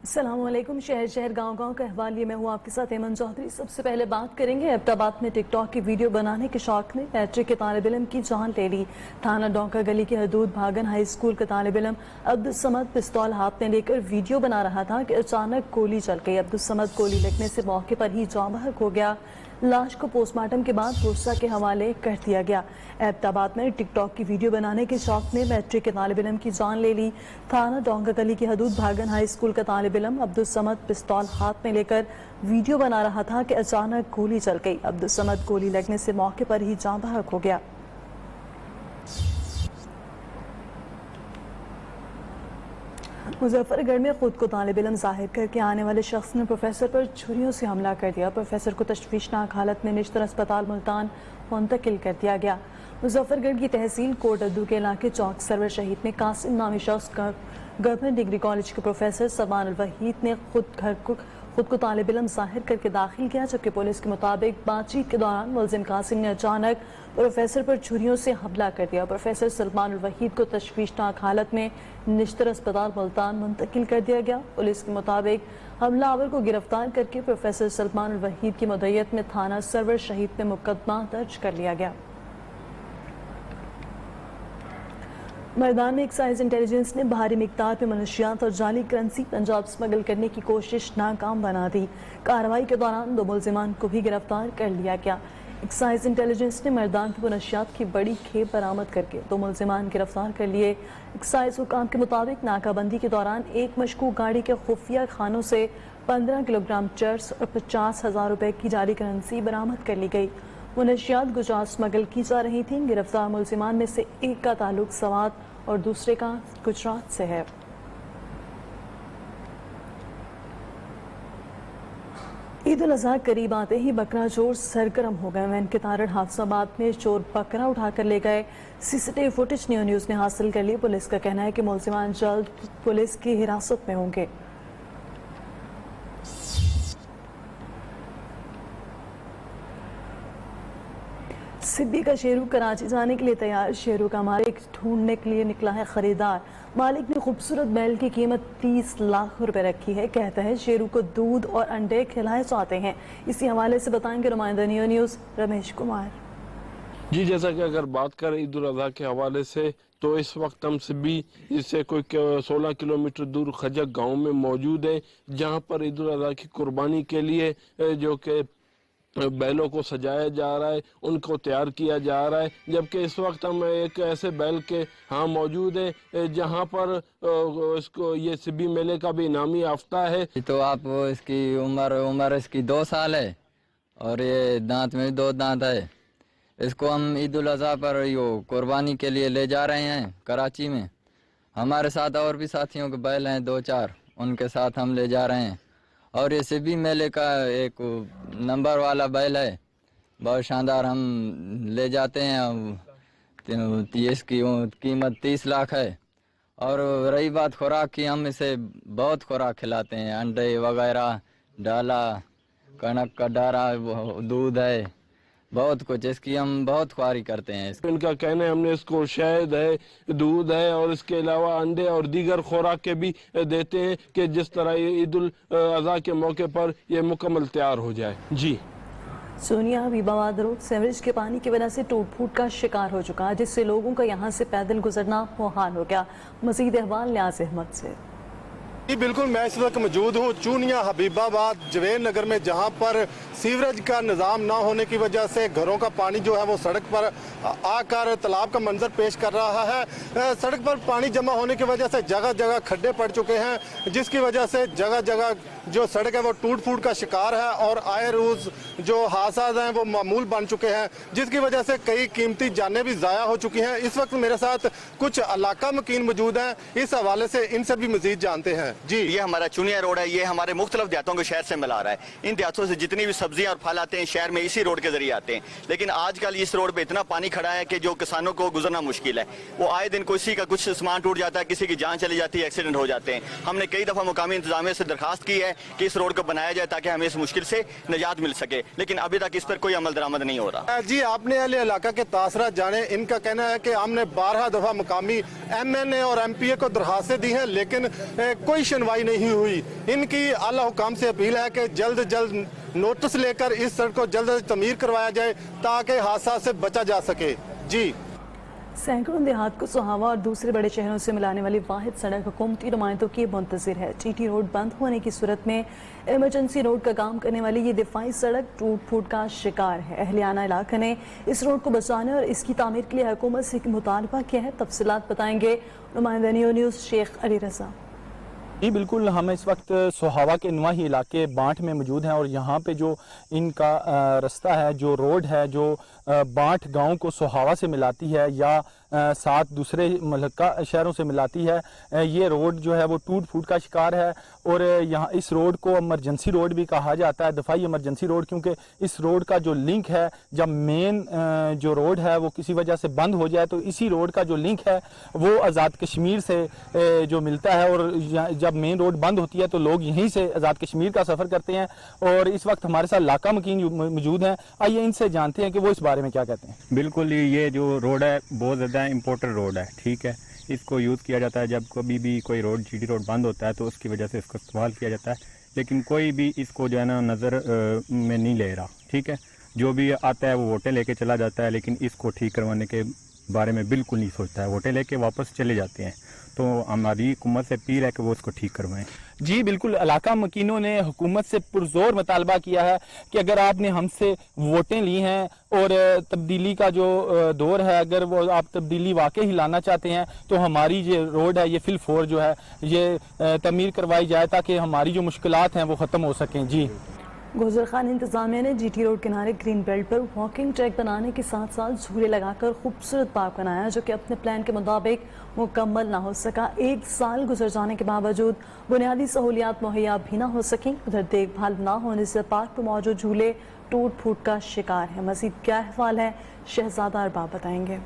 السلام علیکم۔ شہر شہر گاؤں گاؤں کا احوال، یہ میں ہوں آپ کے ساتھ ایمن چودھری۔ سب سے پہلے بات کریں گے ایبٹ آباد میں ٹک ٹاک کی ویڈیو بنانے کے شوق نے میٹرک کے طالب علم کی جان لے لی۔ تھانہ ڈونکا گلی کی حدود بھاگن ہائی اسکول کا طالب علم عبدالصمد پستول ہاتھ میں لے کر ویڈیو بنا رہا تھا کہ اچانک گولی چل گئی۔ عبدالصمد گولی لگنے سے موقع پر ہی جاں بحق ہو گیا۔ لاش کو پوسٹ مارٹم کے بعد ورثہ کے حوالے کر دیا گیا۔ ایبٹ آباد میں ٹک ٹاک کی ویڈیو بنانے کے شوق نے میٹرک کے طالب علم کی جان لے لی۔ تھانہ ڈونکا گلی کی حدود بھاگن ہائی اسکول کا طالب علم عبدالصمد پستول ہاتھ میں لے کر ویڈیو بنا رہا تھا کہ اچانک گولی چل گئی۔ عبدالصمد گولی لگنے سے موقع پر ہی جاں بحق ہو گیا۔ مظفر گڑھ میں خود کو طالب علم ظاہر کر کے آنے والے شخص نے پروفیسر پر چھریوں سے حملہ کر دیا۔ پروفیسر کو تشویشناک حالت میں نشتر اسپتال ملتان منتقل کر دیا گیا۔ مظفر گڑھ کی تحصیل کوٹ ادو کے علاقے چوک سرور شہید میں قاسم نامی شخص گورنمنٹ ڈگری کالج کے پروفیسر سلمان الوحید نے خود کو طالب علم ظاہر کر کے داخل کیا، جبکہ پولیس کے مطابق بات چیت کے دوران ملزم قاسم نے اچانک پروفیسر پر چھریوں سے حملہ کر دیا۔ پروفیسر سلمان الوحید کو تشویشناک حالت میں نشتر اسپتال ملتان منتقل کر دیا گیا۔ پولیس کے مطابق حملہ آور کو گرفتار کر کے پروفیسر سلمان الوحید کی مدعیت میں تھانہ سرور شہید میں مقدمہ درج کر لیا گیا۔ میدان میں ایکسائز انٹیلیجنس نے بھاری مقدار میں منشیات اور جعلی کرنسی پنجاب اسمگل کرنے کی کوشش ناکام بنا دی۔ کارروائی کے دوران 2 ملزمان کو بھی گرفتار کر لیا گیا۔ ایکسائز انٹیلیجنس نے میدان میں منشیات کی بڑی کھیپ برآمد کر کے 2 ملزمان گرفتار کر لیے۔ ایکسائز حکام کے مطابق ناکہ بندی کے دوران ایک مشکوک گاڑی کے خفیہ خانوں سے 15 کلو گرام چرس اور 50,000 روپے کی جعلی کرنسی برآمد کر لی گئی۔ منشیات گجرات اسمگل کی جا رہی تھیں۔ گرفتار ملزمان میں سے ایک کا تعلق سوات اور دوسرے کا گجرات سے ہے۔ عید الاضحیٰ قریب آتے ہی بکرا چور سرگرم ہو گئے۔ وین کے تارڑ حافظ آباد میں چور بکرا اٹھا کر لے گئے۔ C C T V footage news نے حاصل کر لی۔ پولیس کا کہنا ہے کہ ملزمان جلد پولیس کی حراست میں ہوں گے۔ سدی کا شیرو کراچی جانے کے لیے تیار۔ شیرو کا مالک ڈھونڈنے کے لیے نکلا ہے خریدار۔ مالک نے خوبصورت بیل کی قیمت 30 لاکھ روپے رکھی ہے۔ کہتا ہے شیرو کو دودھ اور انڈے کھلائے جاتے ہیں۔ اسی حوالے سے بتائیں گے نمائندہ نیوز رمیش کمار۔ جی، جیسا کہ اگر بات کریں عید الاضحیٰ کے حوالے سے تو اس وقت ہم سبی سے کوئی 16 کلومیٹر دور خجک گاؤں میں موجود ہیں، جہاں پر عید الاضحیٰ کی قربانی کے لیے جو کہ بیلوں کو سجایا جا رہا ہے، ان کو تیار کیا جا رہا ہے، جبکہ اس وقت ہم ایک ایسے بیل کے ہاں موجود ہیں جہاں پر اس کو یہ سبی میلے کا بھی نامی یافتہ ہے۔ تو آپ اس کی عمر اس کی 2 سال ہے اور یہ دانت میں 2 دانت ہے۔ اس کو ہم عید الاضحیٰ پر قربانی کے لیے لے جا رہے ہیں کراچی میں۔ ہمارے ساتھ اور بھی ساتھیوں کے بیل ہیں 2-4، ان کے ساتھ ہم لے جا رہے ہیں۔ اور یہ سبی میلے کا ایک نمبر والا بیل ہے، بہت شاندار، ہم لے جاتے ہیں۔ اس کی قیمت 30 لاکھ ہے۔ اور رہی بات خوراک کی، ہم اسے بہت خوراک کھلاتے ہیں، انڈے وغیرہ، ڈالا، کنک کا ڈارا، دودھ ہے، بہت کچھ، اس کی ہم بہت خواری کرتے ہیں۔ ان کا کہنا ہے ہم نے اس کو شہد ہے، دودھ ہے اور اس کے علاوہ انڈے اور دیگر خوراک کے بھی دیتے ہیں کہ جس طرح یہ عید الاضحیٰ کے موقع پر یہ مکمل تیار ہو جائے۔ جی، سونیا حبیبآباد روڈ سیوریج کے پانی کی وجہ سے ٹوٹ پھوٹ کا شکار ہو چکا، جس سے لوگوں کا یہاں سے پیدل گزرنا محال ہو گیا۔ مزید احوال نیاز احمد سے۔ جی بالکل، میں اس وقت موجود ہوں چونیا حبیب آباد جوین نگر میں، جہاں پر سیوریج کا نظام نہ ہونے کی وجہ سے گھروں کا پانی جو ہے وہ سڑک پر آ کر تالاب کا منظر پیش کر رہا ہے۔ سڑک پر پانی جمع ہونے کی وجہ سے جگہ جگہ کھڈے پڑ چکے ہیں، جس کی وجہ سے جگہ جگہ جو سڑک ہے وہ ٹوٹ پھوٹ کا شکار ہے اور آئے روز جو حادثات ہیں وہ معمول بن چکے ہیں، جس کی وجہ سے کئی قیمتی جانیں بھی ضائع ہو چکی ہیں۔ اس وقت میرے ساتھ کچھ علاقہ مکین موجود ہیں، اس حوالے سے ان سے بھی مزید جانتے ہیں۔ جی، یہ ہمارا چونیا روڈ ہے، یہ ہمارے مختلف دیہاتوں کو شہر سے ملا رہا ہے۔ ان دیہاتوں سے جتنی بھی سبزیاں اور پھل آتے ہیں شہر میں اسی روڈ کے ذریعے آتے ہیں، لیکن آج کل اس روڈ پہ اتنا پانی کھڑا ہے کہ جو کسانوں کو گزرنا مشکل ہے۔ وہ آئے دن کسی کا کچھ سامان ٹوٹ جاتا ہے، کسی کی جان چلی جاتی ہے، ایکسیڈنٹ ہو جاتے ہیں۔ ہم نے کئی دفعہ مقامی انتظامیہ سے درخواست کی ہے کہ اس روڈ کو بنایا جائے تاکہ ہمیں اس مشکل سے نجات مل سکے، لیکن ابھی تک اس پر کوئی عمل درآمد نہیں ہو رہا۔ جی، آپ نے اہل علاقہ کے تاثرات جانے، ان کا کہنا ہے کہ ہم نے 12 دفعہ مقامی ایم این اے اور ایم پی اے کو درخواستیں دی ہیں، لیکن کوئی सुनवाई नहीं हुई। इनकी आला हुकाम से अपील है कि जल्द जल्द नोटिस लेकर इस सड़क को जल्द जल्द तमीर करवाया जाए ताकि हादसा से बचा जा सके। जी सैकड़ों देहात को सुहावा और दूसरे बड़े शहरों से मिलाने वाली वाहिद सड़क हुकूमती नुमाइंदों की मुंतज़िर है। टीटी रोड बंद होने की सूरत में इमरजेंसी रोड का काम करने वाली ये दिफाई सड़क टूट फूट का शिकार है। अहलियाना इलाके ने इस रोड को बचाने और इसकी तामीर के लिए हुकूमत से मुतालबा किया है। तफसीलात बताएंगे नुमाइंदा न्यूज़ शेख अली रजा। जी बिल्कुल, हम इस वक्त सोहावा के नवाही इलाके बांट में मौजूद हैं और यहाँ पे जो इनका रास्ता है, जो रोड है, जो बांट गांव को सोहावा से मिलाती है या साथ दूसरे मलक्का शहरों से मिलाती है, ये रोड जो है वो टूट फूट का शिकार है। और यहाँ इस रोड को इमरजेंसी रोड भी कहा जाता है, दफाई इमरजेंसी रोड, क्योंकि इस रोड का जो लिंक है, जब मेन जो रोड है वो किसी वजह से बंद हो जाए तो इसी रोड का जो लिंक है वो आज़ाद कश्मीर से जो मिलता है। और जब मेन रोड बंद होती है तो लोग यहीं से आज़ाद कश्मीर का सफ़र करते हैं। और इस वक्त हमारे साथ लाका मकीन मौजूद हैं, आइए इनसे जानते हैं कि वो इस बारे में क्या कहते हैं। बिल्कुल, ये जो रोड है बहुत ज़्यादा इम्पोर्टेंट रोड है, ठीक है। इसको यूज़ किया जाता है जब कभी भी कोई रोड जीटी रोड बंद होता है तो उसकी वजह से इसको इस्तेमाल किया जाता है, लेकिन कोई भी इसको जो है ना नज़र में नहीं ले रहा, ठीक है। जो भी आता है वो वोटें लेके चला जाता है, लेकिन इसको ठीक करवाने के बारे में बिल्कुल नहीं सोचता है, वोटें लेके वापस चले जाते हैं। तो हमारी हुकूमत से अपील है कि वो इसको ठीक करवाएं। जी बिल्कुल, इलाका मकीनों ने हुकूमत से पुरजोर मुतालबा किया है कि अगर आपने हमसे वोटें ली हैं और तब्दीली का जो दौर है, अगर वो आप तब्दीली वाकई ही लाना चाहते हैं तो हमारी जो रोड है ये फिल फोर जो है ये तमीर करवाई जाए ताकि हमारी जो मुश्किलात हैं वो ख़त्म हो सकें। जी गुजर खान इंतजामिया ने जीटी रोड किनारे ग्रीन बेल्ट पर वॉकिंग ट्रैक बनाने के साथ साथ झूले लगाकर खूबसूरत पार्क बनाया, जो कि अपने प्लान के मुताबिक मुकम्मल ना हो सका। 1 साल गुजर जाने के बावजूद बुनियादी सहूलियात मुहैया भी ना हो सकी। उधर देखभाल ना होने से पार्क पर मौजूद झूले टूट फूट का शिकार है। मजीद क्या अहवाल है, शहजादा अरबाब बताएंगे।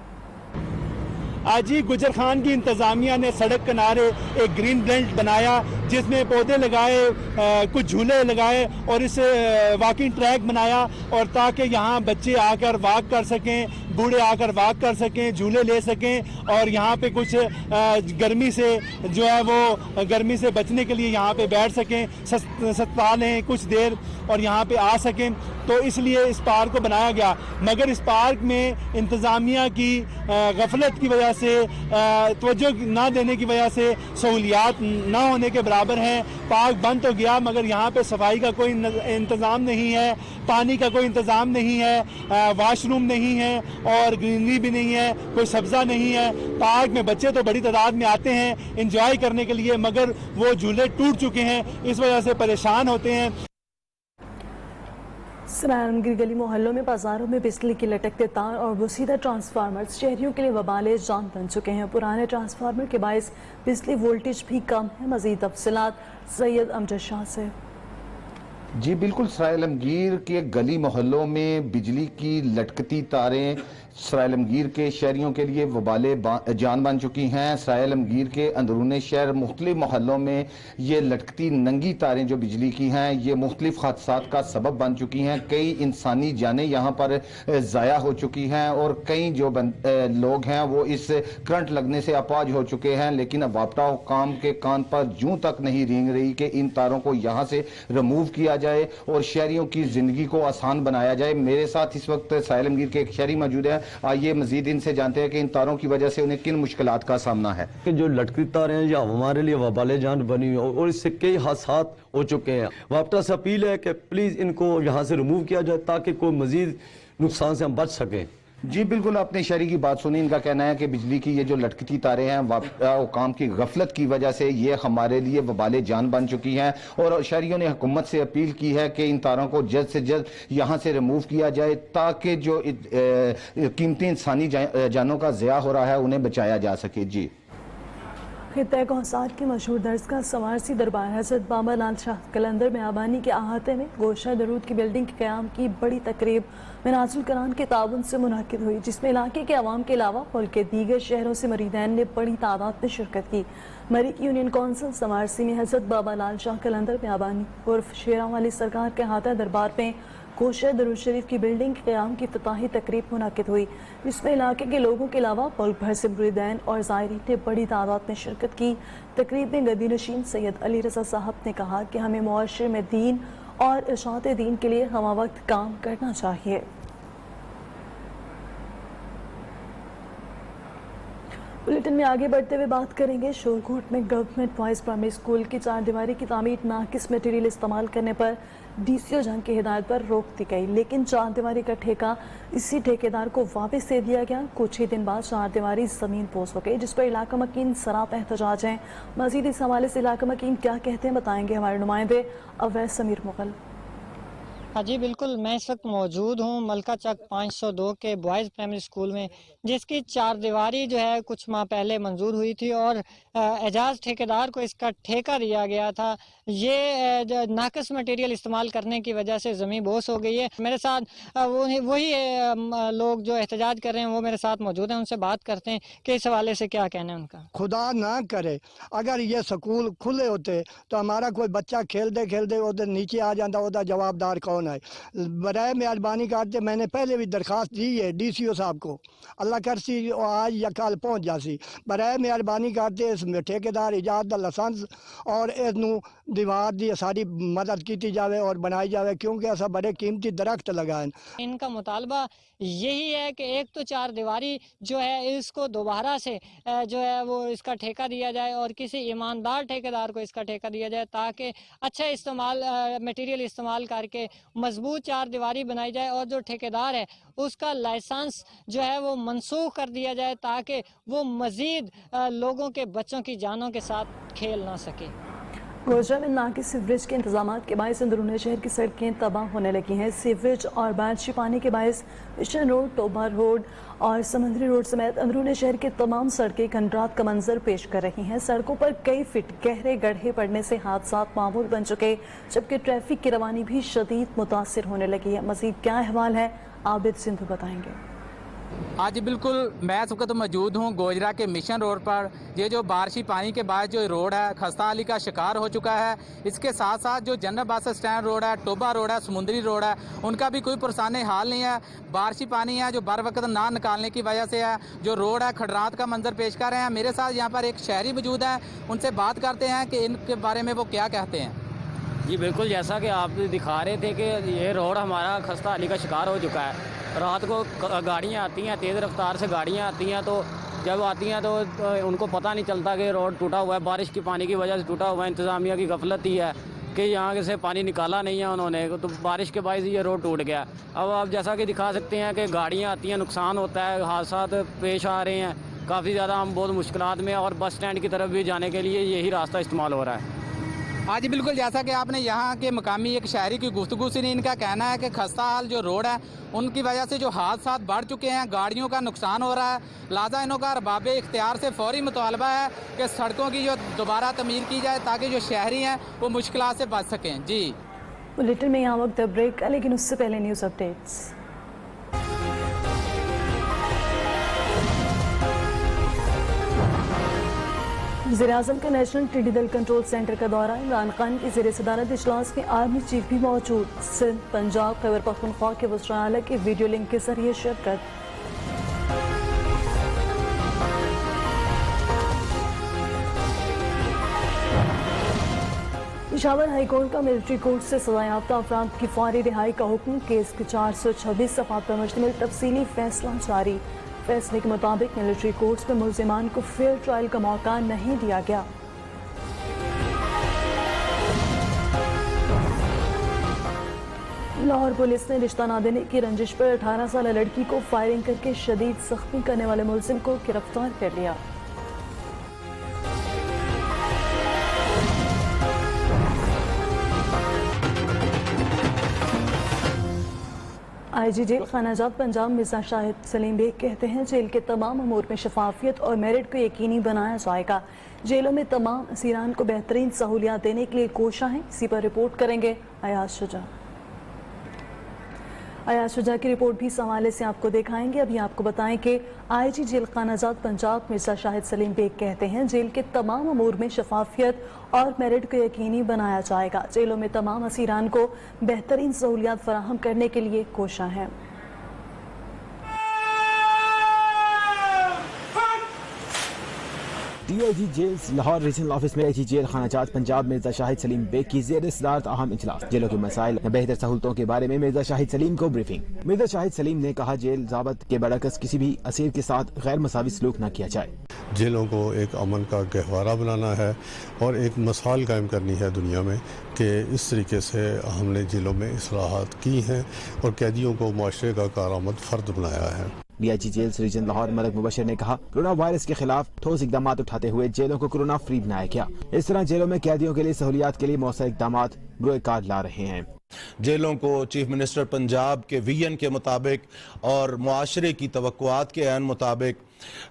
आज ही गुजर खान की इंतज़ामिया ने सड़क किनारे एक ग्रीन बेल्ट बनाया जिसमें पौधे लगाए, कुछ झूले लगाए और इस वॉकिंग ट्रैक बनाया, और ताकि यहाँ बच्चे आकर वॉक कर सकें, बूढ़े आकर वॉक कर सकें, झूले ले सकें, और यहाँ पे कुछ गर्मी से जो है वो गर्मी से बचने के लिए यहाँ पे बैठ सकें, सस्ता लें कुछ देर और यहाँ पे आ सकें। तो इसलिए इस पार्क को बनाया गया, मगर इस पार्क में इंतज़ामिया की गफलत की वजह से, तवज्जो ना देने की वजह से, सहूलियात ना होने के बराबर हैं। पार्क बंद तो गया मगर यहाँ पे सफाई का कोई इंतज़ाम नहीं है, पानी का कोई इंतज़ाम नहीं है, वाशरूम नहीं है और ग्रीनरी भी नहीं है, कोई सब्ज़ा नहीं है। पार्क में बच्चे तो बड़ी तादाद में आते हैं इंजॉय करने के लिए, मगर वो झूले टूट चुके हैं, इस वजह से परेशान होते हैं। सरायलमगीर गली मोहल्लों में बाजारों में बिजली की लटकते तार और वसीदा ट्रांसफार्मर शहरियों के लिए वबाले जान बन चुके हैं। पुराने ट्रांसफार्मर के बायस बिजली वोल्टेज भी कम है। मजीद तफसीलात सैयद अमजद शाह से। जी बिल्कुल, सरायलमगीर के गली मोहल्लों में बिजली की लटकती तारें सरायलमगीर के शहरियों के लिए वबाले जान बन चुकी हैं। सरायलमगीर के अंदरूनी शहर मुख्तलिफ मोहल्लों में ये लटकती नंगी तारें जो बिजली की हैं ये मुख्तलिफ हादसात का सबब बन चुकी हैं। कई इंसानी जानें यहाँ पर ज़ाया हो चुकी हैं और कई जो लोग हैं वो इस करंट लगने से अपाज हो चुके हैं, लेकिन अब वापटा हुकाम के कान पर जूं तक नहीं रेंग रही कि इन तारों को यहाँ से रिमूव किया जाए और शहरियों की ज़िंदगी को आसान बनाया जाए। मेरे साथ इस वक्त सरायलमगीर के एक शहरी मौजूद है, आइए मजीद इनसे जानते हैं कि इन तारों की वजह से उन्हें किन मुश्किलात का सामना है। जो लटकती तारें हैं या हमारे लिए वबाले जान बनी और इससे कई हादसात हो चुके हैं। वापटा से अपील है कि प्लीज़ इनको यहाँ से रिमूव किया जाए ताकि कोई मजीद नुकसान से हम बच सकें। जी बिल्कुल, आपने शहरी की बात सुनी। इनका कहना है कि बिजली की ये जो लटकती तारें हैं वापटा हुकाम की गफलत की वजह से ये हमारे लिए वबाले जान बन चुकी हैं और शहरियों ने हुकूमत से अपील की है कि इन तारों को जल्द से जल्द यहाँ से रिमूव किया जाए ताकि जो कीमती इंसानी जानों का ज़िया हो रहा है उन्हें बचाया जा सके। जी खित्ते कौसार की मशहूर दरसगाह सवारसी दरबार हज़रत बाबा लाल शाह कलंदर में आबानी के अहाते में गोशा दरूद की बिल्डिंग के क़याम की बड़ी तकरीब मिनाजुल करान के ताउन से मुनक़िद हुई, जिसमें इलाके के अवाम के अलावा मुल्क के दीगर शहरों से मुरीदैन ने बड़ी तादाद में शिरकत की। मरीक यूनियन कौंसिल सवारसी में हज़रत बाबा लाल शाह कलंदर में आबानी उर्फ शेरा वाली सरकार के अहाता दरबार में कोशा दरूद शरीफ की बिल्डिंग के क़याम की इफ्तिताही तकरीब मुनाकिद हुई, जिसमें इलाके के लोगों के अलावा मुल्क भर से मुरीदैन और ज़ायरीन ने बड़ी तादाद में शिरकत की। तकरीब में गद्दी नशीन सैयद अली रज़ा साहब ने कहा कि हमें मुआशरे में दीन और इशाअत दीन के लिए हमा वक्त काम करना चाहिए। बुलेटिन में आगे बढ़ते हुए बात करेंगे शोरकोट में गवर्नमेंट बॉयज़ प्राइमरी स्कूल की 4 दीवारी की तामीर नाकिस मटेरियल इस्तेमाल करने पर DCO जंग की हिदायत पर रोक दी गई, लेकिन 4 दीवारी का ठेका इसी ठेकेदार को वापस दे दिया गया। कुछ ही दिन बाद 4 दीवारी ज़मीन पोस हो गई, जिस पर इलाका मकीन सरापा एहतजाज हैं। मज़ीद इस हवाले से इलाका मकीन क्या कहते हैं बताएंगे हमारे नुमाइंदे अवैस समीर मुगल। हाँ जी बिल्कुल, मैं इस वक्त मौजूद हूँ मलका चक 502 के बॉयज़ प्राइमरी स्कूल में, जिसकी 4 दीवारी जो है कुछ माह पहले मंजूर हुई थी और एजाज ठेकेदार को इसका ठेका दिया गया था। ये नाकस मटेरियल इस्तेमाल करने की वजह से ज़मीन बोस हो गई है। मेरे साथ वही लोग जो एहतजाज कर रहे हैं वो मेरे साथ मौजूद हैं, उनसे बात करते हैं कि इस हवाले से क्या कहना है उनका। खुदा ना करे अगर ये स्कूल खुले होते तो हमारा कोई बच्चा खेलते खेलते उधर नीचे आ जाता, उधर जवाबदार कौन है? बराए मेहरबानी करते, मैंने पहले भी दरख्वास्त दी है DCO साहब को, अल्लाह करसी आज या कल पहुँच जासी। बराए मेहरबानी करते इस ठेकेदार इजाज़त दा लाइसेंस और इसनू दीवार दी सारी मदद की जाए और बनाई जाए, क्योंकि ऐसा बड़े कीमती दरख्त लगाए। इनका मुतालबा यही है कि एक तो 4 दीवारी जो है इसको दोबारा से जो है वो इसका ठेका दिया जाए और किसी ईमानदार ठेकेदार को इसका ठेका दिया जाए, ताकि अच्छा इस्तेमाल मटेरियल इस्तेमाल करके मजबूत 4 दीवारी बनाई जाए और जो ठेकेदार है उसका लाइसेंस जो है वो मनसूख कर दिया जाए, ताकि वो मज़ीद लोगों के बच्चों की जानों के साथ खेल ना सके। गोजरा में नाकिस सीवरेज के इंतजाम के बायस अंदरूनी शहर की सड़कें तबाह होने लगी हैं। सीवरेज और बारिशी पानी के बायस मिशन रोड, टोबा रोड और समंदरी रोड समेत अंदरूनी शहर की तमाम सड़कें खंडरात का मंजर पेश कर रही हैं। सड़कों पर कई फीट गहरे गड्ढे पड़ने से हादसात मामूल बन चुके, जबकि ट्रैफिक की रवानी भी शदीद मुतासिर होने लगी है। मज़ीद क्या अहवाल है आबिद सिंधु बताएंगे। आज बिल्कुल मैं इस वक्त मौजूद हूँ गोजरा के मिशन रोड पर। ये जो बारिशी पानी के बाद जो रोड है खस्ता हाली का शिकार हो चुका है। इसके साथ साथ जो जनरल बस स्टैंड रोड है, टोबा रोड है, समुद्री रोड है, उनका भी कोई पुरसाने हाल नहीं है। बारिशी पानी है जो बर वक्त ना निकालने की वजह से है। जो रोड है खंडरात का मंजर पेश कर रहे हैं। मेरे साथ यहाँ पर एक शहरी मौजूद है, उनसे बात करते हैं कि इनके बारे में वो क्या कहते हैं। जी बिल्कुल, जैसा कि आप दिखा रहे थे कि ये रोड हमारा खस्ता हाली का शिकार हो चुका है। रात को गाड़ियाँ आती हैं, तेज़ रफ्तार से गाड़ियाँ आती हैं, तो जब आती हैं तो उनको पता नहीं चलता कि रोड टूटा हुआ है, बारिश की पानी की वजह से टूटा हुआ है। इंतज़ामिया की गफलत ही है कि यहाँ से पानी निकाला नहीं है उन्होंने, तो बारिश के बायस ये रोड टूट गया। अब आप जैसा कि दिखा सकते हैं कि गाड़ियाँ आती हैं, नुकसान होता है, हादसा पेश आ रहे हैं काफ़ी ज़्यादा। हम बहुत मुश्किलात में और बस स्टैंड की तरफ भी जाने के लिए यही रास्ता इस्तेमाल हो रहा है। आज बिल्कुल जैसा कि आपने यहाँ के मकामी एक शहरी की गुफ्तगू से इनका कहना है कि खस्ता हाल जो रोड है उनकी वजह से जो हादसा बढ़ चुके हैं, गाड़ियों का नुकसान हो रहा है। लिहाजा इनका अरबाब इख्तियार से फौरी मुतालबा है कि सड़कों की जो दोबारा तमीर की जाए, ताकि जो शहरी हैं वो मुश्किलात से बच सकें। जी बुलेटिन में यहाँ वक्त ब्रेक का, लेकिन उससे पहले न्यूज़ अपडेट्स। वज़ीर-ए-आज़म का नेशनल टिड्डी दल कंट्रोल सेंटर का दौरा। इमरान खान की ज़ेर सदारत इजलास में आर्मी चीफ भी मौजूद। सिंध, पंजाब, खैबर पख्तूनख्वा के वज़ीर आला की वीडियो लिंक के जरिए शिरकत। पेशावर हाई कोर्ट का मिलिट्री कोर्ट से सजायाफ्ता अफराद की फौरी रिहाई का हुक्म। केस के 426 सफ़ात पर मुश्तमिल तफसीली फैसला जारी। फैसले के मुताबिक मिलिट्री कोर्ट्स में मुल्जिमान को फेयर ट्रायल का मौका नहीं दिया गया। लाहौर पुलिस ने रिश्ता न देने की रंजिश पर 18 साल लड़की को फायरिंग करके शदीद जख्मी करने वाले मुल्जिम को गिरफ्तार कर लिया। IG जेल खानाजात पंजाब मिर्जा शाहिद सलीम बेग कहते हैं जेल के तमाम अमूर में शफाफियत और मेरिट को यकीनी बनाया जाएगा। जेलों में तमाम असीरान को बेहतरीन सहूलियात देने के लिए कोशिश है। इसी पर रिपोर्ट करेंगे अयाज शुजा। आया शुजा की रिपोर्ट भी इस हवाले से आपको दिखाएंगे। अभी आपको बताएं कि IG जेल खाना आजाद पंजाब मिर्जा शाहिद सलीम बेग कहते हैं जेल के तमाम अमूर में शफाफियत और मेरिट को यकीनी बनाया जाएगा। जेलों में तमाम असीरान को बेहतरीन सहूलियात फराहम करने के लिए कोशिश है। DIG jails Lahore regional office में IG जेल खाना आजाद पंजाब मिर्जा शाहिद सलीम बेग की ज़ेर सदारत अहम इजलास। जेलों के मसाइल बेहतर सहूलतों के बारे में मिर्जा शाहिद सलीम को ब्रीफिंग। मिर्जा शाहिद सलीम ने कहा जेल ज़ाबत के बरअक्स किसी भी असीर के साथ गैर मसावी सलूक न किया जाए। जेलों को एक अमन का गहवारा बनाना है और एक मिसाल कायम करनी है दुनिया में कि इस तरीके से हमने जेलों में इस्लाहात की हैं और कैदियों को मुआशरे का कारआमद फ़र्द बनाया है। DIG jails region Lahore Malik Mubashar ने कहा कोरोना वायरस के खिलाफ ठोस इकदाम उठाते हुए जेलों को कोरोना फ्री बनाया गया। इस तरह जेलों में कैदियों के लिए सहूलियात के लिए मौसर इकदाम बरोए कार ला रहे हैं। जेलों को चीफ मिनिस्टर पंजाब के विजन के मुताबिक और मुआशरे की तवक्कुआत के ऐन मुताबिक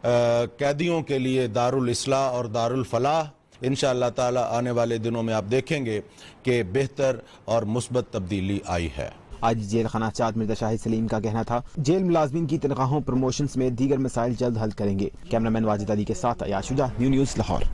कैदियों के लिए दारुल इस्लाह और दारुल फलाह इंशाअल्लाह ताला आने वाले दिनों में आप देखेंगे कि बेहतर और मुस्बत तब्दीली आई है। आज जेल खाना आजाद मिर्जा शाहिद सलीम का कहना था जेल मुलाजमीन की तनख्वाहों प्रमोशन में दीगर मसाइल जल्द हल करेंगे। कैमरामैन वाजिद अली के साथ अयाज शुजा, न्यूज़ लाहौर।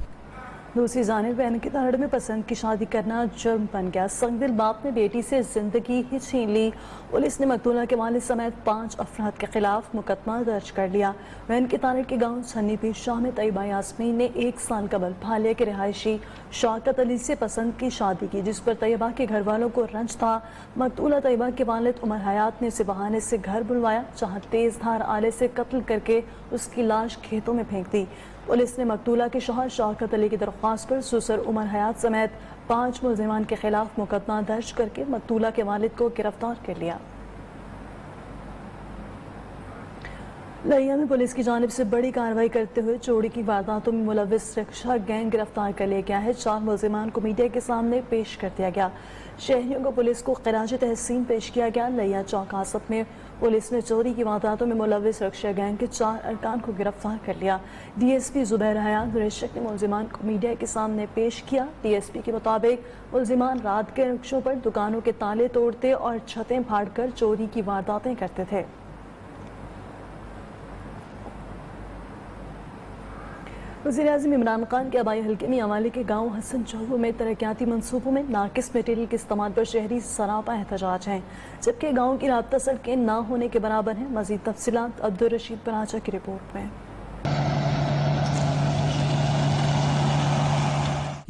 दूसरी जानिब बहन की ताड़ में पसंद की शादी करना जुर्म बन गया। संगदिल बाप ने बेटी से जिंदगी ही छीन ली। पुलिस ने मकतूला के वालिद समेत 5 अफराद के खिलाफ मुकदमा दर्ज कर लिया। बहन की ताड़ के गांव छन्नी पीर शाह में तैयबा यास्मीन ने 1 साल कबल भालिया के रिहायशी शौकत अली से पसंद की शादी की, जिस पर तैयबा के घर वालों को रंज था। मकतूला तैयबा के वालिद उमर हयात ने उसे बहाने से घर बुलवाया, जहाँ तेज धार आले से कत्ल करके उसकी लाश खेतों में फेंक दी। पुलिस ने मकतूला के शौहर शौकत अली की दरख्वास्त पर सुसर उमर हयात समेत 5 मुलजिमान के खिलाफ मुकदमा दर्ज करके मकतूला के वालिद को गिरफ्तार कर लिया। लहिया में पुलिस की जानिब से बड़ी कार्रवाई करते हुए चोरी की वारदातों में मुलविस रिक्शा गैंग गिरफ्तार कर लिया गया है। 4 मुलजिमान को मीडिया के सामने पेश कर दिया गया। शहरियों को पुलिस को खराज तहसीन पेश किया गया। लहिया चौक आसफ में पुलिस ने चोरी की वारदातों में मुलविस रिक्शा गैंग के 4 अरकान को गिरफ्तार कर लिया। DSP जुबैर हयात निरीक्षक ने मुलजिमान को मीडिया के सामने पेश किया। DSP के मुताबिक मुलजिमान रात के रिक्शों पर दुकानों के ताले तोड़ते और छतें फाड़कर चोरी की वारदातें करते थे। वज़ीर-ए-आज़म इमरान खान के आबाई हल्के में अवाली के गांव हसन चौबू में तरक्याती मनसूबों में नाकिस मटेरियल के इस्तेमाल पर शहरी सरापा एहतजाज हैं, जबकि गांव की राब्ता सड़कें ना होने के बराबर हैं। मज़ीद तफसीलात अब्दुल रशीद पराचा की रिपोर्ट में।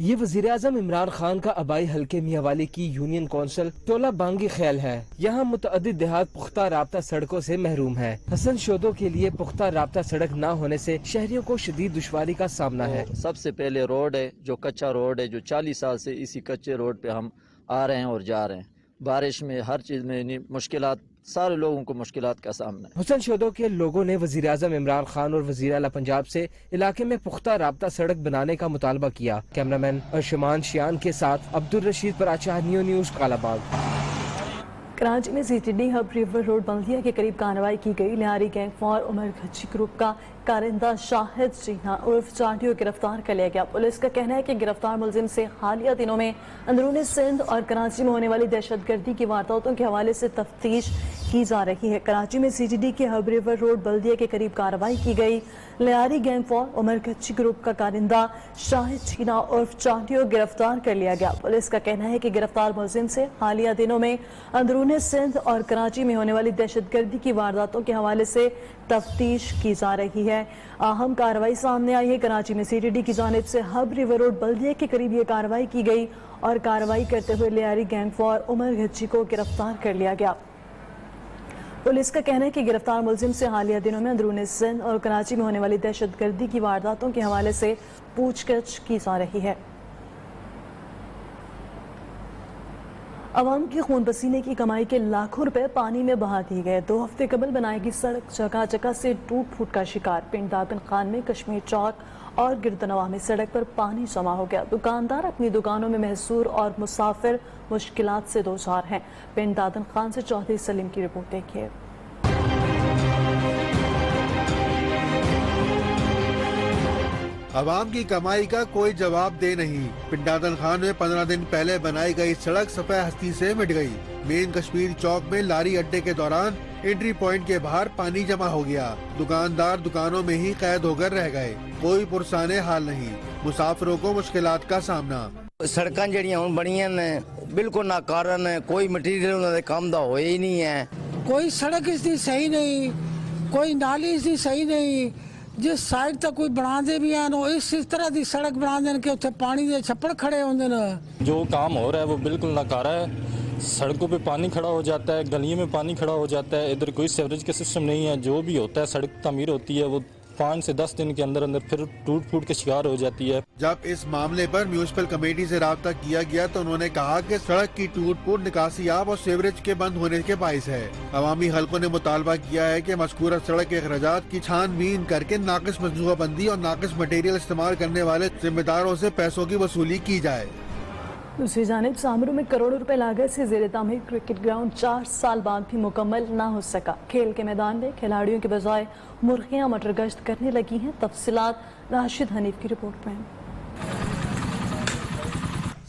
ये वज़ीर-ए-आज़म इमरान खान का आबाई हल्के मियाँवाली की यूनियन कौंसिल टोला बांगी ख्याल है। यहाँ मुतअद्दिद देहात पुख्ता राब्ता सड़कों से महरूम है। हसन शोदों के लिए पुख्ता राब्ता सड़क न होने से शहरियों को शदीद दुश्वारी का सामना है। सबसे पहले रोड है, जो कच्चा रोड है, जो 40 साल से इसी कच्चे रोड पे हम आ रहे हैं और जा रहे हैं। बारिश में हर चीज़ में मुश्किलात, सारे लोगों को मुश्किलात का सामना है। हुसन शोदों के लोगों ने वज़ीर-ए-आज़म इमरान खान और वज़ीर आला पंजाब से इलाके में पुख्ता राब्ता सड़क बनाने का मुतालबा किया। कैमरामैन अर्शमान शियान के साथ अब्दुल रशीद पराचा, न्यूज़ कालाबाग। कराची में CTD हब रिवर रोड बल्दिया के करीब कार्रवाई की गई। Leghari gang for Umar घच्ची group का कारिंदा शाहिद जीना उर्फ चाटियो गिरफ्तार कर लिया गया। पुलिस का कहना है कि गिरफ्तार मुलजिम से हालिया दिनों में अंदरूनी सिंध और कराची में होने वाली दहशतगर्दी की वारदातों के हवाले से तफ्तीश की जा रही है। कराची में CTD के हब रिवर रोड बल्दिया के करीब कार्रवाई की गई। Leghari gang for Umar घच्ची group का कारिंदा शाहिद जीना उर्फ चाटियो गिरफ्तार कर लिया गया। पुलिस का कहना है कि गिरफ्तार मुलजिम से हालिया दिनों में अंदरूनी सिंध और कराची में होने वाली दहशतगर्दी की वारदातों के हवाले से तफ्तीश की जा रही है। अहम कार्रवाई सामने आई है। कराची में CTD की जानिब से हब रिवर रोड बल्दिया के करीब ये कार्रवाई की गई और कार्रवाई करते हुए लिहारी गैंग फॉर उमर घच्ची को गिरफ्तार कर लिया गया। पुलिस का कहना है कि गिरफ्तार मुलजिम से हालिया दिनों में अंदरूनी सिंध और कराची में होने वाली दहशतगर्दी की वारदातों के हवाले से पूछताछ की जा रही है। अवाम की खून पसीने की कमाई के लाखों रुपए पानी में बहा दिए गए। 2 हफ्ते कबल बनाई गई सड़क जगह जगह से टूट फूट का शिकार। पिंड दादन खान में कश्मीर चौक और गिरदनवा में सड़क पर पानी जमा हो गया। दुकानदार अपनी दुकानों में महसूर और मुसाफिर मुश्किलात से दो चार हैं। पिंड दादन खान से चौधरी सलीम की रिपोर्ट देखिए। عوام کی کمائی کا کوئی جواب دہ نہیں۔ پنڈادن خان میں 15 دن پہلے بنائی گئی سڑک صفحہ ہستی سے مٹ گئی۔ مین کشمیر چوک میں لاری اڈے کے دوران انٹری پوائنٹ کے باہر پانی جمع ہو گیا۔ دکاندار دکانوں میں ہی قید ہو کر رہ گئے۔ کوئی پرسان حال نہیں، مسافروں کو مشکلات کا سامنا۔ سڑکاں جڑیاں ہن بنیاں نے بالکل ناکارن ہے، کوئی مٹیریل انہاں دے کام دا ہوئے ہی نہیں ہے۔ کوئی سڑک اس دی صحیح نہیں، کوئی نالی اس دی صحیح نہیں، جس سائڈ تک کوئی بنا دے بھی ہیں وہ اس طرح دی سڑک بنا دیں کہ اتنے پانی دے چھپڑ کھڑے ہوندے نے۔ جو کام ہو رہا ہے وہ بالکل ناکارہ ہے۔ سڑکوں پہ پانی کھڑا ہو جاتا ہے، گلیوں میں پانی کھڑا ہو جاتا ہے، ادھر کوئی سیوریج کا سسٹم نہیں ہے۔ جو بھی ہوتا ہے سڑک تعمیر ہوتی ہے وہ 5 سے 10 دن کے اندر پھر ٹوٹ پھوٹ کے شکار ہو جاتی ہے۔ جب اس معاملے پر میونسپل کمیٹی سے رابطہ کیا گیا تو انہوں نے کہا کہ سڑک کی ٹوٹ پھوٹ نکاسی آب اور سیوریج کے بند ہونے کے باعث ہے۔ عوامی حلقوں نے مطالبہ کیا ہے کہ مذکورہ سڑک کے اخراجات کی چھان بین کر کے ناقص منصوبہ بندی اور ناقص مٹیریل استعمال کرنے والے ذمہ داروں سے پیسوں کی وصولی کی جائے۔ دوسری جانب سامرو میں کروڑوں روپے لاگت سے زیر تعمیر کرکٹ گراؤنڈ 4 سال بعد بھی مکمل نہ ہو سکا۔ کھیل کے میدان میں کھلاڑیوں کے بجائے مرغیاں مٹر گشت کرنے لگی ہیں۔ تفصیلات راشد حنیف کی رپورٹ میں۔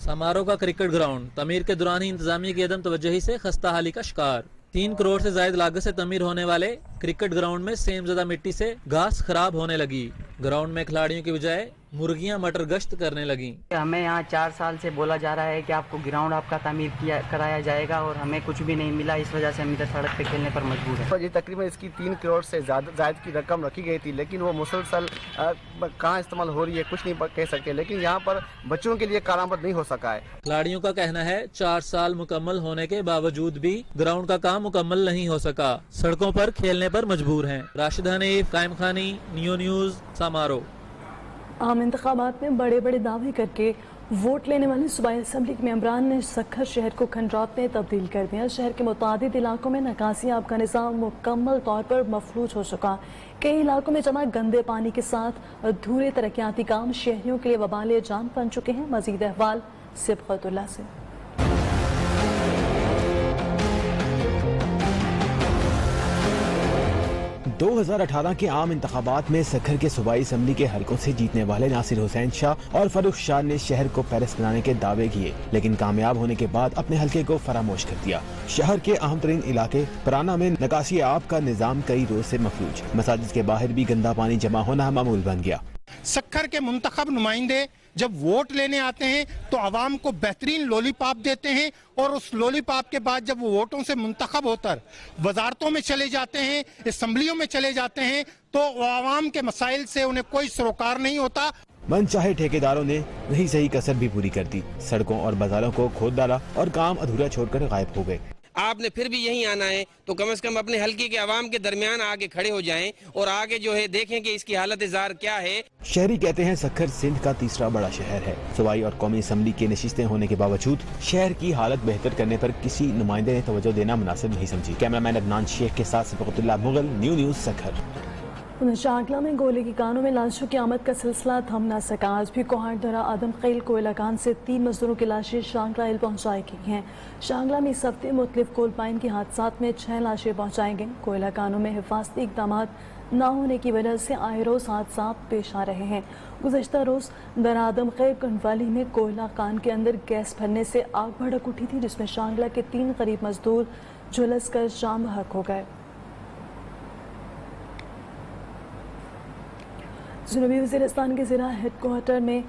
سامارو کا کرکٹ گراؤنڈ تعمیر کے دوران ہی انتظامیہ کی عدم توجہی سے خستہ حالی کا شکار۔ 3 کروڑ سے زائد لاگت سے تعمیر ہونے والے کرکٹ گراؤنڈ میں سیم زدہ مٹی سے گھاس خراب ہونے لگی۔ گراؤنڈ میں کھلاڑیوں کی بجائے مرغیاں مٹر گشت کرنے لگیں۔ ہمیں یہاں 4 سال سے بولا جا رہا ہے کہ آپ کو گراؤنڈ آپ کا تعمیر کرایا جائے گا اور ہمیں کچھ بھی نہیں ملا، اس وجہ سے ہم ادھر سڑک پہ کھیلنے پر مجبور ہیں۔ یہ تقریباً اس کی 3 کروڑ سے زائد کی رقم رکھی گئی تھی، لیکن وہ مسلسل کہاں استعمال ہو رہی ہے کچھ نہیں کہہ سکتے، لیکن یہاں پر بچوں کے لیے کارآمد نہیں ہو سکا ہے۔ کھلاڑیوں کا کہنا ہے 4 سال مکمل ہونے کے باوجود بھی گراؤنڈ کا کام مکمل نہیں ہو سکا، سڑکوں پر کھیلنے پر مجبور ہیں۔ راشد حنیف، قائم خانی، نیو نیوز، سامارو۔ عام انتخابات میں بڑے بڑے دعوے کر کے ووٹ لینے والے صوبائی اسمبلی کے ممبران نے سکھر شہر کو کھنڈرات میں تبدیل کر دیا۔ شہر کے متعدد علاقوں میں نکاسی آب کا نظام مکمل طور پر مفلوج ہو چکا۔ کئی علاقوں میں جمع گندے پانی کے ساتھ ادھورے ترقیاتی کام شہریوں کے لیے وبال جان بن چکے ہیں۔ مزید احوال سبقت اللہ سے۔ 2018 کے عام انتخابات میں سکھر کے صوبائی اسمبلی کے حلقوں سے جیتنے والے ناصر حسین شاہ اور فروخ شاہ نے شہر کو پیرس بنانے کے دعوے کیے، لیکن کامیاب ہونے کے بعد اپنے حلقے کو فراموش کر دیا۔ شہر کے اہم ترین علاقے پرانا میں نکاسی آب کا نظام کئی روز سے مفلوج، مساجد کے باہر بھی گندا پانی جمع ہونا معمول بن گیا۔ سکھر کے منتخب نمائندے جب ووٹ لینے آتے ہیں تو عوام کو بہترین لولی پاپ دیتے ہیں، اور اس لولی پاپ کے بعد جب وہ ووٹوں سے منتخب ہو کر وزارتوں میں چلے جاتے ہیں، اسمبلیوں میں چلے جاتے ہیں، تو عوام کے مسائل سے انہیں کوئی سروکار نہیں ہوتا۔ من چاہے ٹھیکیداروں نے نہیں صحیح کسر بھی پوری کر دی، سڑکوں اور بازاروں کو کھود ڈالا اور کام ادھورا چھوڑ کر غائب ہو گئے۔ آپ نے پھر بھی یہیں آنا ہے تو کم از کم اپنے حلقے کے عوام کے درمیان آگے کھڑے ہو جائیں اور آگے جو ہے دیکھیں کہ اس کی حالت زار کیا ہے۔ شہری کہتے ہیں سکھر سندھ کا تیسرا بڑا شہر ہے۔ صوبائی اور قومی اسمبلی کی نشستیں ہونے کے باوجود شہر کی حالت بہتر کرنے پر کسی نمائندے نے توجہ دینا مناسب نہیں سمجھی۔ کیمرہ مین عدنان شیخ کے ساتھ سبقت اللہ مغل، نیو نیوز سکھر۔ شانگلہ میں گولے کی کانوں میں لاشوں کی آمد کا سلسلہ تھم نہ سکا۔ آج بھی کوہاٹ درہ آدم خیل کوئلہ کان سے 3 مزدوروں کی لاشیں شانگلہ ایل پہنچائی گئی ہیں۔ شانگلہ میں اس ہفتے مختلف کول پائن کے حادثات میں 6 لاشیں پہنچائی گئیں۔ کوئلہ کانوں میں حفاظتی اقدامات نہ ہونے کی وجہ سے آئے روز حادثات پیش آ رہے ہیں۔ گزشتہ روز درہ آدم خیل کنوالی میں کوئلہ کان کے اندر گیس بھرنے سے آگ بھڑک اٹھی تھی، جس میں شانگلہ کے 3 قریب مزدور جھلس کر جاں بحق ہو گئے۔ جنوبی وزیرستان کے ضلع ہیڈ کوارٹر میں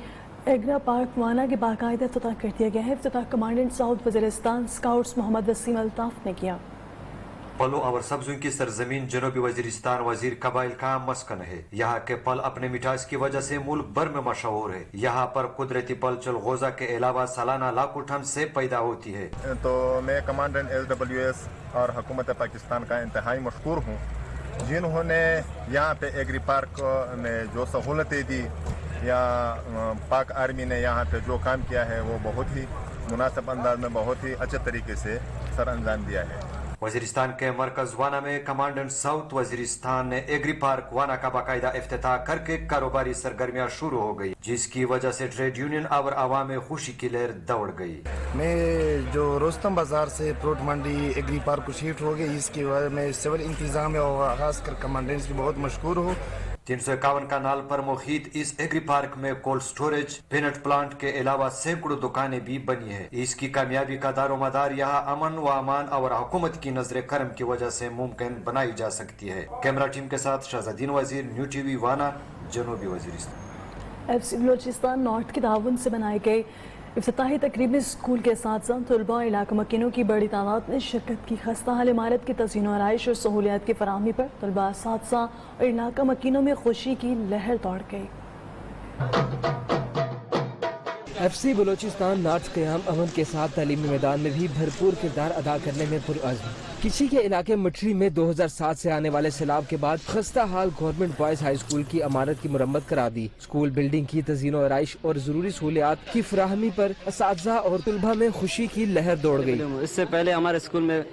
ایگرا پارک وانا کے باقاعدہ افتتاح کر دیا گیا ہے۔ افتتاح کمانڈنٹ ساؤتھ وزیرستان اسکاؤٹس محمد وسیم الطاف نے کیا۔ پلوں اور سبزوں کی سرزمین جنوبی وزیرستان وزیر قبائل کا مسکن ہے۔ یہاں کے پل اپنے مٹھاس کی وجہ سے ملک بھر میں مشہور ہے۔ یہاں پر قدرتی پل چلغوزہ کے علاوہ سالانہ لاکھوں ٹن سے پیدا ہوتی ہے۔ تو میں کمانڈنٹ LWS اور حکومت پاکستان کا انتہائی مشکور ہوں، جنہوں نے یہاں پہ ایگری پارک میں جو سہولتیں دی یا پاک آرمی نے یہاں پہ جو کام کیا ہے وہ بہت ہی مناسب انداز میں بہت ہی اچھے طریقے سے سر انجام دیا ہے۔ وزیرستان کے مرکز وانا میں کمانڈنٹ ساؤتھ وزیرستان نے ایگری پارک وانا کا باقاعدہ افتتاح کر کے کاروباری سرگرمیاں شروع ہو گئی، جس کی وجہ سے ٹریڈ یونین اور عوام میں خوشی کی لہر دوڑ گئی۔ میں جو روستم بازار سے پروٹ منڈی ایگری پارک کو شفٹ ہو گئی، اس کی وجہ میں سول انتظامیہ اور خاص کر کمانڈنٹ کی بہت مشکور ہوں۔ 351 कनाल पर मुहित इस एग्री पार्क में कोल्ड स्टोरेज, पीनट प्लांट के अलावा सैकड़ों दुकानें भी बनी है। इसकी कामयाबी का दारोमदार यहाँ अमन व अमान और हुकूमत की नजर करम की वजह से मुमकिन बनाई जा सकती है। कैमरा टीम के साथ शहजादीन वजीर, न्यू टीवी वाना, जनूबी वजीरिस्तान। FC बलोचिस्तान नॉर्थ के ताउन से बनाए गए इफ्तिताही तकरीब में स्कूल के साथ साथ तलबा और इलाका मकीनों की बड़ी तादाद ने शिरकत की। खस्ता हाल इमारत की तज़ीन और आइश और सहूलियात की फराहमी पर तलबा, असातिज़ा और इलाका मकीनों में खुशी की लहर दौड़ गई। FC बलोचिस्तान नॉर्थ क़याम अमन के साथ तालीमी मैदान में भी भरपूर किरदार अदा करने में पुरअज़्म। किसी के इलाके मठरी में 2007 से आने वाले सैलाब के बाद खस्ता हाल गवर्नमेंट बॉयज हाई स्कूल की इमारत की मुरम्मत करा दी। स्कूल बिल्डिंग की तज़ीन और आइश और ज़रूरी सहूलियात की फराहमी पर असातिज़ा और तलबा में खुशी की लहर दौड़ गई। इससे पहले हमारे स्कूल में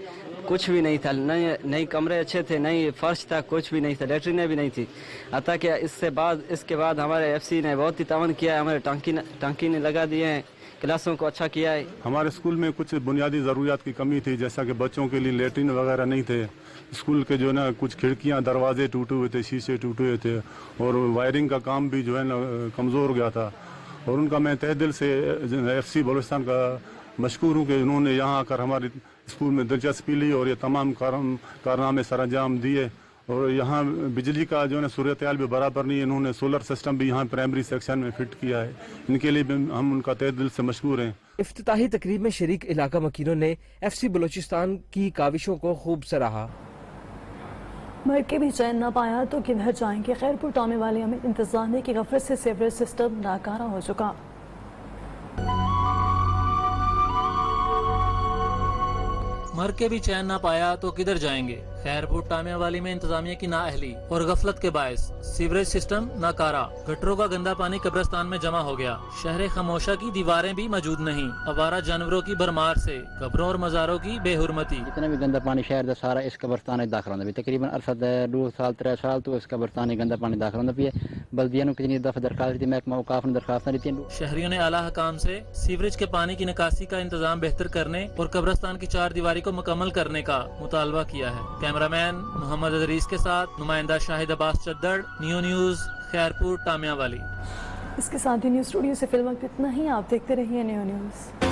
कुछ भी नहीं था, नई कमरे अच्छे थे, नई फर्श था, कुछ भी नहीं था, लेटरिनें भी नहीं थी। अतः कि इसके बाद हमारे FC ने बहुत ही तावन किया है, हमारे टांकी ने लगा दिए हैं, क्लासों को अच्छा किया है। हमारे स्कूल में कुछ बुनियादी ज़रूरियात की कमी थी, जैसा कि बच्चों के लिए लेटरिन वगैरह नहीं थे। स्कूल के जो है ना कुछ खिड़कियां, दरवाजे टूटे हुए थे, शीशे टूटे हुए थे और वायरिंग का काम भी जो है ना कमज़ोर हो गया था। और उनका मैं तहे दिल से FC बलूचिस्तान का मशकूर हूँ कि उन्होंने यहाँ आकर हमारे स्कूल में दिलचस्पी ली और ये तमाम कारनामे सरअंजाम दिए। और यहाँ बिजली का जो है सूरत हाल भी बराबर नहीं है, इन्होंने सोलर सिस्टम भी यहाँ प्राइमरी सेक्शन में फिट किया है। इनके लिए भी हम उनका तहे दिल से मशकूर हैं। इफ्तिताही तकरीब में शरीक इलाका मकीनों ने FC बलोचिस्तान की काविशों को खूब सराहा। मर के भी चैन न पाया तो किधर जाएंगे। खैरपुर टामे वाले में इंतजामिया की गफलत से सीवरेज सिस्टम नाकारा हो चुका। मर के भी चैन ना पाया तो किधर जाएंगे। खैरपुर टामिया वाली में इंतजामिया की नाअहली और गफलत के बायस सीवरेज सिस्टम नाकारा। गटरों का गंदा पानी कब्रिस्तान में जमा हो गया। शहर खमोशा की दीवारें भी मौजूद नहीं। आवारा जानवरों की भरमार से कब्रों और मज़ारों की बेहुरमती। इतना भी गंदा पानी शहर का सारा इस कब्रिस्तान में दाखिल होता है। तकरीबन 2 साल 3 साल तो इस कब्रिस्तान में गंदा पानी दाखिल होता है। बल्दिया ने कितनी दफा दरखास्त दी, महकमा औकाफ ने दरखास्त दी। शहरियों ने आला हकाम से सीवरेज के पानी की निकासी का इंतजाम बेहतर करने और कब्रिस्तान की 4 दीवारी को मुकम्मल करने का मुतालबा किया है। कैमरामैन मोहम्मद अदरीस के साथ नुमाइंदा शाहिद अब्बास चद्दड़, न्यू न्यूज़, खैरपुर टामिया वाली। इसके साथ ही न्यूज़ स्टूडियो से फिल वक्त इतना ही। आप देखते रहिए न्यू न्यूज़।